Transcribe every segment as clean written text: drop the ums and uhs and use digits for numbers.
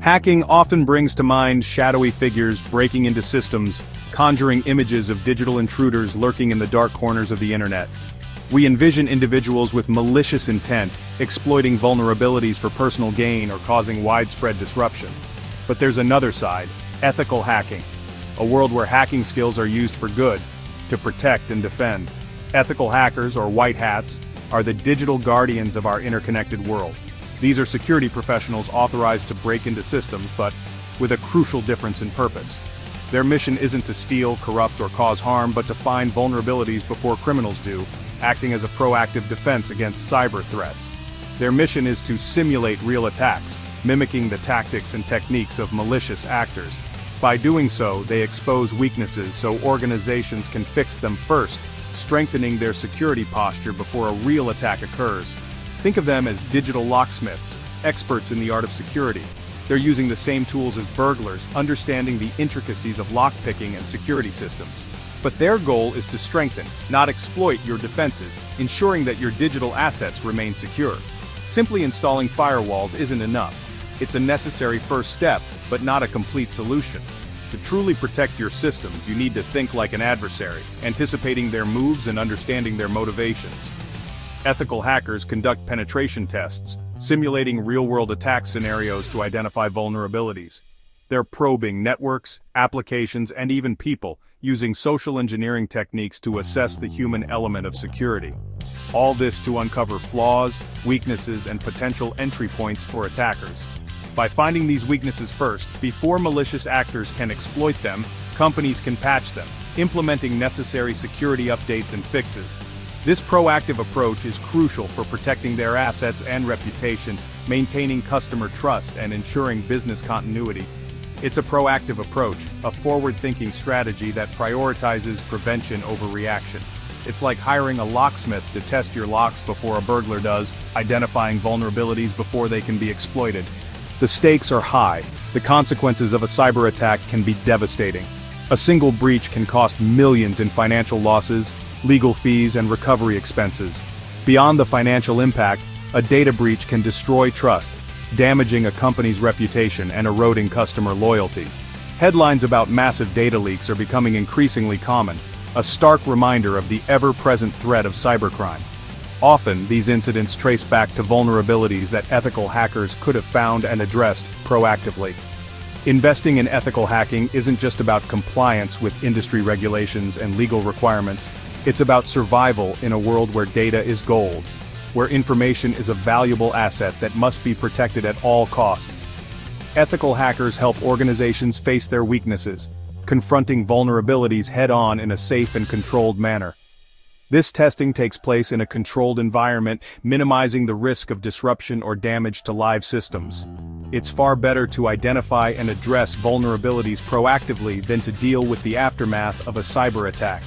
Hacking often brings to mind shadowy figures breaking into systems, conjuring images of digital intruders lurking in the dark corners of the internet. We envision individuals with malicious intent, exploiting vulnerabilities for personal gain or causing widespread disruption. But there's another side, ethical hacking. A world where hacking skills are used for good, to protect and defend. Ethical hackers, or white hats, are the digital guardians of our interconnected world. These are security professionals authorized to break into systems, but with a crucial difference in purpose. Their mission isn't to steal, corrupt, or cause harm, but to find vulnerabilities before criminals do, acting as a proactive defense against cyber threats. Their mission is to simulate real attacks, mimicking the tactics and techniques of malicious actors. By doing so, they expose weaknesses so organizations can fix them first, strengthening their security posture before a real attack occurs. Think of them as digital locksmiths, experts in the art of security. They're using the same tools as burglars, understanding the intricacies of lockpicking and security systems. But their goal is to strengthen, not exploit your defenses, ensuring that your digital assets remain secure. Simply installing firewalls isn't enough. It's a necessary first step, but not a complete solution. To truly protect your systems, you need to think like an adversary, anticipating their moves and understanding their motivations. Ethical hackers conduct penetration tests, simulating real-world attack scenarios to identify vulnerabilities. They're probing networks, applications, and even people, using social engineering techniques to assess the human element of security. All this to uncover flaws, weaknesses, and potential entry points for attackers. By finding these weaknesses first, before malicious actors can exploit them, companies can patch them, implementing necessary security updates and fixes. This proactive approach is crucial for protecting their assets and reputation, maintaining customer trust, and ensuring business continuity. It's a proactive approach, a forward-thinking strategy that prioritizes prevention over reaction. It's like hiring a locksmith to test your locks before a burglar does, identifying vulnerabilities before they can be exploited. The stakes are high. The consequences of a cyber attack can be devastating. A single breach can cost millions in financial losses, legal fees, and recovery expenses. Beyond the financial impact, a data breach can destroy trust, damaging a company's reputation and eroding customer loyalty. Headlines about massive data leaks are becoming increasingly common, a stark reminder of the ever-present threat of cybercrime. Often, these incidents trace back to vulnerabilities that ethical hackers could have found and addressed proactively. Investing in ethical hacking isn't just about compliance with industry regulations and legal requirements. It's about survival in a world where data is gold, where information is a valuable asset that must be protected at all costs. Ethical hackers help organizations face their weaknesses, confronting vulnerabilities head-on in a safe and controlled manner. This testing takes place in a controlled environment, minimizing the risk of disruption or damage to live systems. It's far better to identify and address vulnerabilities proactively than to deal with the aftermath of a cyber attack.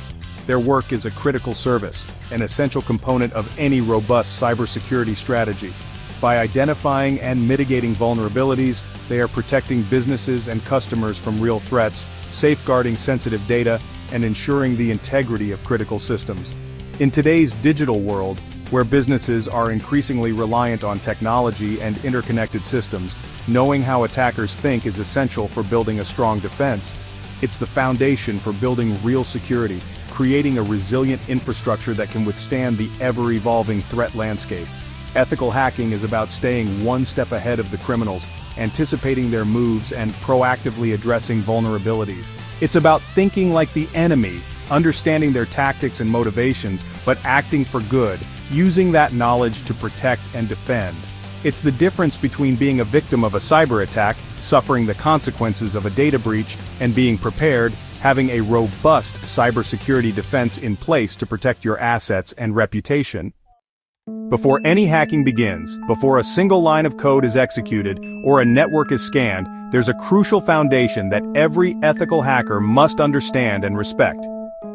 Their work is a critical service, an essential component of any robust cybersecurity strategy. By identifying and mitigating vulnerabilities, they are protecting businesses and customers from real threats, safeguarding sensitive data, and ensuring the integrity of critical systems. In today's digital world, where businesses are increasingly reliant on technology and interconnected systems, knowing how attackers think is essential for building a strong defense. It's the foundation for building real security, creating a resilient infrastructure that can withstand the ever-evolving threat landscape. Ethical hacking is about staying one step ahead of the criminals, anticipating their moves and proactively addressing vulnerabilities. It's about thinking like the enemy, understanding their tactics and motivations, but acting for good, using that knowledge to protect and defend. It's the difference between being a victim of a cyber attack, suffering the consequences of a data breach, and being prepared, having a robust cybersecurity defense in place to protect your assets and reputation. Before any hacking begins, before a single line of code is executed, or a network is scanned, there's a crucial foundation that every ethical hacker must understand and respect.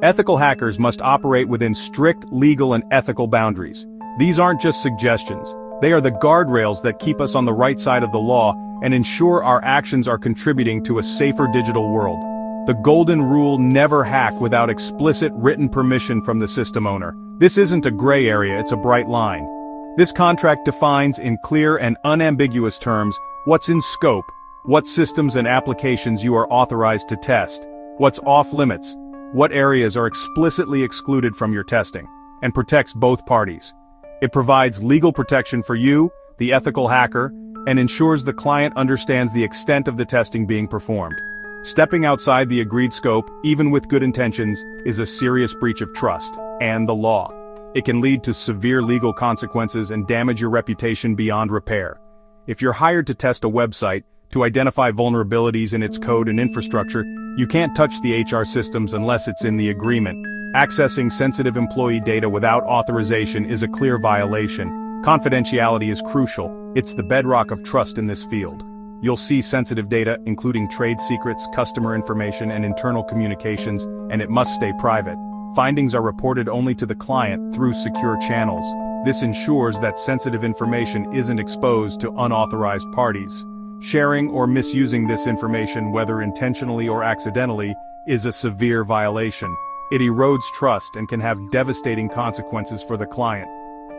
Ethical hackers must operate within strict legal and ethical boundaries. These aren't just suggestions. They are the guardrails that keep us on the right side of the law and ensure our actions are contributing to a safer digital world. The golden rule: never hack without explicit written permission from the system owner. This isn't a gray area, it's a bright line. This contract defines in clear and unambiguous terms what's in scope, what systems and applications you are authorized to test, what's off-limits, what areas are explicitly excluded from your testing, and protects both parties. It provides legal protection for you, the ethical hacker, and ensures the client understands the extent of the testing being performed. Stepping outside the agreed scope, even with good intentions, is a serious breach of trust and the law. It can lead to severe legal consequences and damage your reputation beyond repair. If you're hired to test a website, to identify vulnerabilities in its code and infrastructure, you can't touch the HR systems unless it's in the agreement. Accessing sensitive employee data without authorization is a clear violation. Confidentiality is crucial. It's the bedrock of trust in this field. You'll see sensitive data, including trade secrets, customer information, and internal communications, and it must stay private. Findings are reported only to the client through secure channels. This ensures that sensitive information isn't exposed to unauthorized parties. Sharing or misusing this information, whether intentionally or accidentally, is a severe violation. It erodes trust and can have devastating consequences for the client.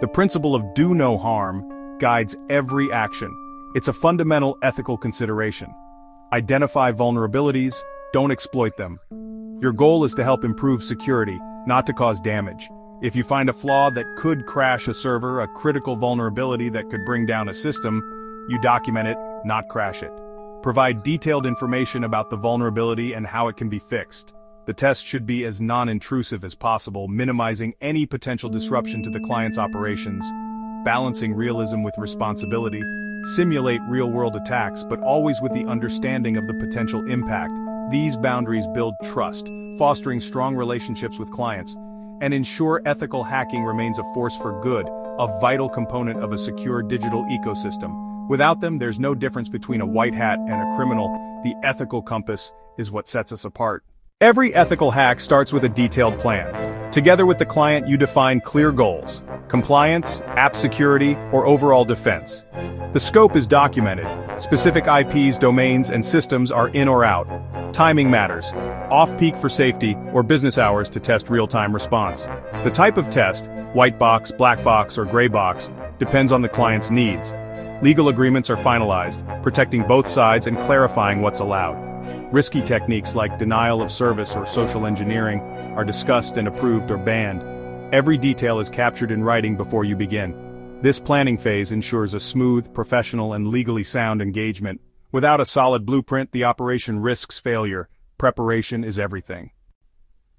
The principle of do no harm guides every action. It's a fundamental ethical consideration. Identify vulnerabilities, don't exploit them. Your goal is to help improve security, not to cause damage. If you find a flaw that could crash a server, a critical vulnerability that could bring down a system, you document it, not crash it. Provide detailed information about the vulnerability and how it can be fixed. The test should be as non-intrusive as possible, minimizing any potential disruption to the client's operations. Balancing realism with responsibility. Simulate real-world attacks, but always with the understanding of the potential impact. These boundaries build trust, fostering strong relationships with clients, and ensure ethical hacking remains a force for good, a vital component of a secure digital ecosystem. Without them, there's no difference between a white hat and a criminal. The ethical compass is what sets us apart. Every ethical hack starts with a detailed plan. Together with the client, you define clear goals: compliance, app security, or overall defense. The scope is documented. Specific IPs, domains, and systems are in or out. Timing matters. Off-peak for safety, or business hours to test real-time response. The type of test, white box, black box, or gray box, depends on the client's needs. Legal agreements are finalized, protecting both sides and clarifying what's allowed. Risky techniques like denial of service or social engineering are discussed and approved or banned. Every detail is captured in writing before you begin. This planning phase ensures a smooth, professional, and legally sound engagement. Without a solid blueprint, the operation risks failure. Preparation is everything.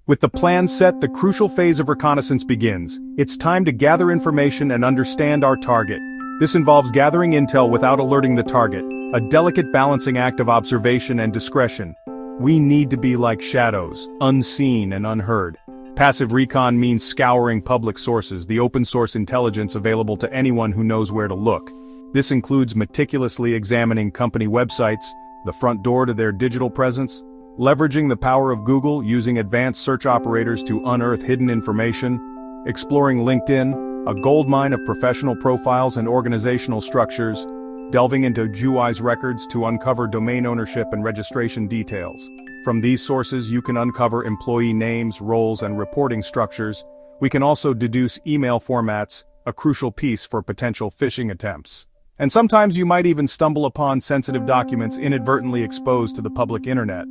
With the plan set, the crucial phase of reconnaissance begins. It's time to gather information and understand our target. This involves gathering intel without alerting the target, a delicate balancing act of observation and discretion. We need to be like shadows, unseen and unheard. Passive recon means scouring public sources, the open-source intelligence available to anyone who knows where to look. This includes meticulously examining company websites, the front door to their digital presence, leveraging the power of Google using advanced search operators to unearth hidden information, exploring LinkedIn, a goldmine of professional profiles and organizational structures, delving into GUI's records to uncover domain ownership and registration details. From these sources you can uncover employee names, roles, and reporting structures. We can also deduce email formats, a crucial piece for potential phishing attempts. And sometimes you might even stumble upon sensitive documents inadvertently exposed to the public internet.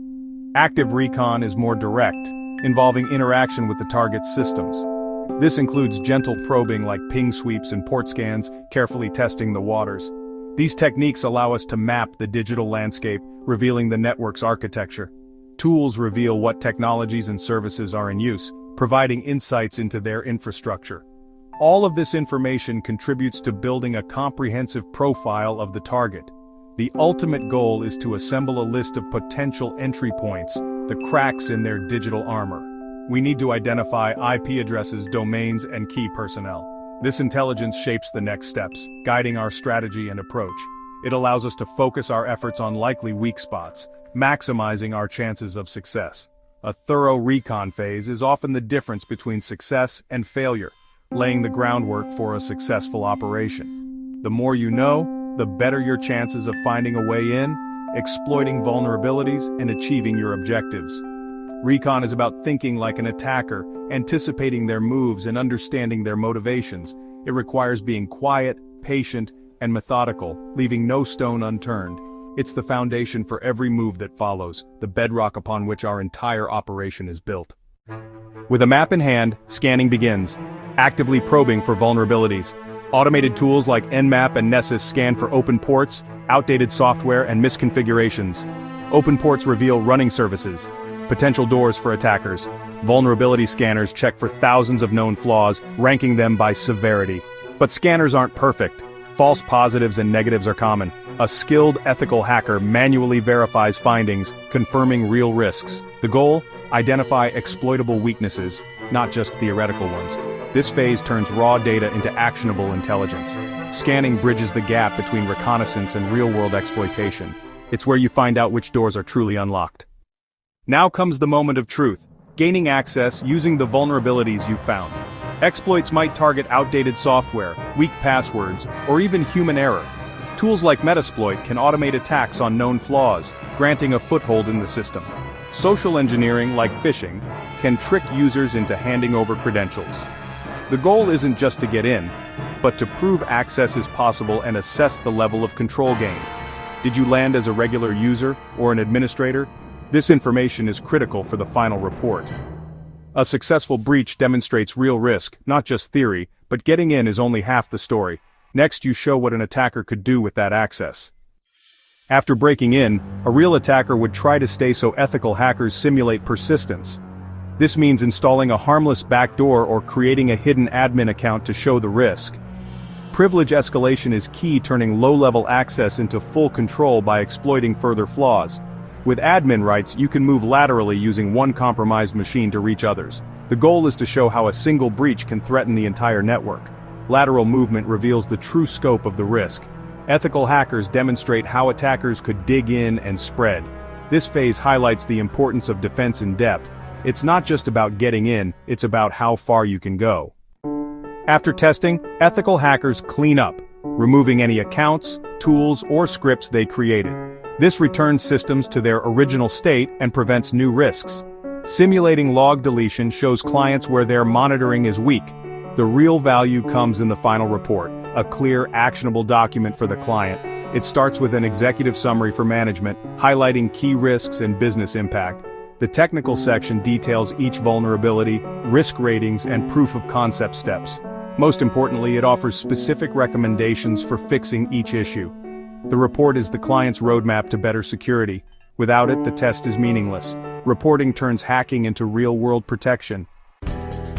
Active recon is more direct, involving interaction with the target's systems. This includes gentle probing like ping sweeps and port scans, carefully testing the waters. These techniques allow us to map the digital landscape, revealing the network's architecture. Tools reveal what technologies and services are in use, providing insights into their infrastructure. All of this information contributes to building a comprehensive profile of the target. The ultimate goal is to assemble a list of potential entry points, the cracks in their digital armor. We need to identify IP addresses, domains, and key personnel. This intelligence shapes the next steps, guiding our strategy and approach. It allows us to focus our efforts on likely weak spots, maximizing our chances of success. A thorough recon phase is often the difference between success and failure, laying the groundwork for a successful operation. The more you know, the better your chances of finding a way in, exploiting vulnerabilities, and achieving your objectives. Recon is about thinking like an attacker, anticipating their moves and understanding their motivations. It requires being quiet, patient, and methodical, leaving no stone unturned. It's the foundation for every move that follows, the bedrock upon which our entire operation is built. With a map in hand, scanning begins, actively probing for vulnerabilities. Automated tools like Nmap and Nessus scan for open ports, outdated software, and misconfigurations. Open ports reveal running services, potential doors for attackers. Vulnerability scanners check for thousands of known flaws, ranking them by severity. But scanners aren't perfect. False positives and negatives are common. A skilled ethical hacker manually verifies findings, confirming real risks. The goal? Identify exploitable weaknesses, not just theoretical ones. This phase turns raw data into actionable intelligence. Scanning bridges the gap between reconnaissance and real-world exploitation. It's where you find out which doors are truly unlocked. Now comes the moment of truth, gaining access using the vulnerabilities you've found. Exploits might target outdated software, weak passwords, or even human error. Tools like Metasploit can automate attacks on known flaws, granting a foothold in the system. Social engineering, like phishing, can trick users into handing over credentials. The goal isn't just to get in, but to prove access is possible and assess the level of control gained. Did you land as a regular user or an administrator? This information is critical for the final report. A successful breach demonstrates real risk, not just theory, but getting in is only half the story. Next, you show what an attacker could do with that access. After breaking in, a real attacker would try to stay, so ethical hackers simulate persistence. This means installing a harmless backdoor or creating a hidden admin account to show the risk. Privilege escalation is key, turning low-level access into full control by exploiting further flaws. With admin rights, you can move laterally using one compromised machine to reach others. The goal is to show how a single breach can threaten the entire network. Lateral movement reveals the true scope of the risk. Ethical hackers demonstrate how attackers could dig in and spread. This phase highlights the importance of defense in depth. It's not just about getting in, it's about how far you can go. After testing, ethical hackers clean up, removing any accounts, tools, or scripts they created. This returns systems to their original state and prevents new risks. Simulating log deletion shows clients where their monitoring is weak. The real value comes in the final report, a clear, actionable document for the client. It starts with an executive summary for management, highlighting key risks and business impact. The technical section details each vulnerability, risk ratings, and proof of concept steps. Most importantly, it offers specific recommendations for fixing each issue. The report is the client's roadmap to better security. Without it, the test is meaningless. Reporting turns hacking into real-world protection.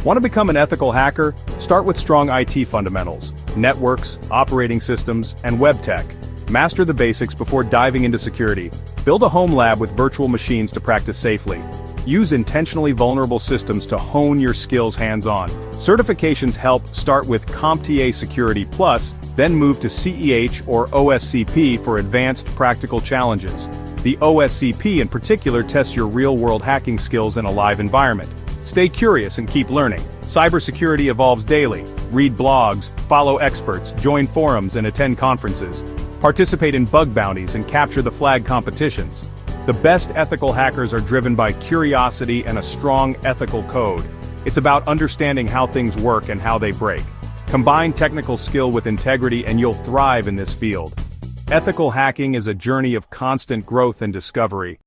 Want to become an ethical hacker? Start with strong IT fundamentals, networks, operating systems, and web tech. Master the basics before diving into security. Build a home lab with virtual machines to practice safely. Use intentionally vulnerable systems to hone your skills hands-on. Certifications help. Start with CompTIA Security Plus, then move to CEH or OSCP for advanced practical challenges. The OSCP in particular tests your real-world hacking skills in a live environment. Stay curious and keep learning. Cybersecurity evolves daily. Read blogs, follow experts, join forums, and attend conferences. Participate in bug bounties and capture the flag competitions. The best ethical hackers are driven by curiosity and a strong ethical code. It's about understanding how things work and how they break. Combine technical skill with integrity and you'll thrive in this field. Ethical hacking is a journey of constant growth and discovery.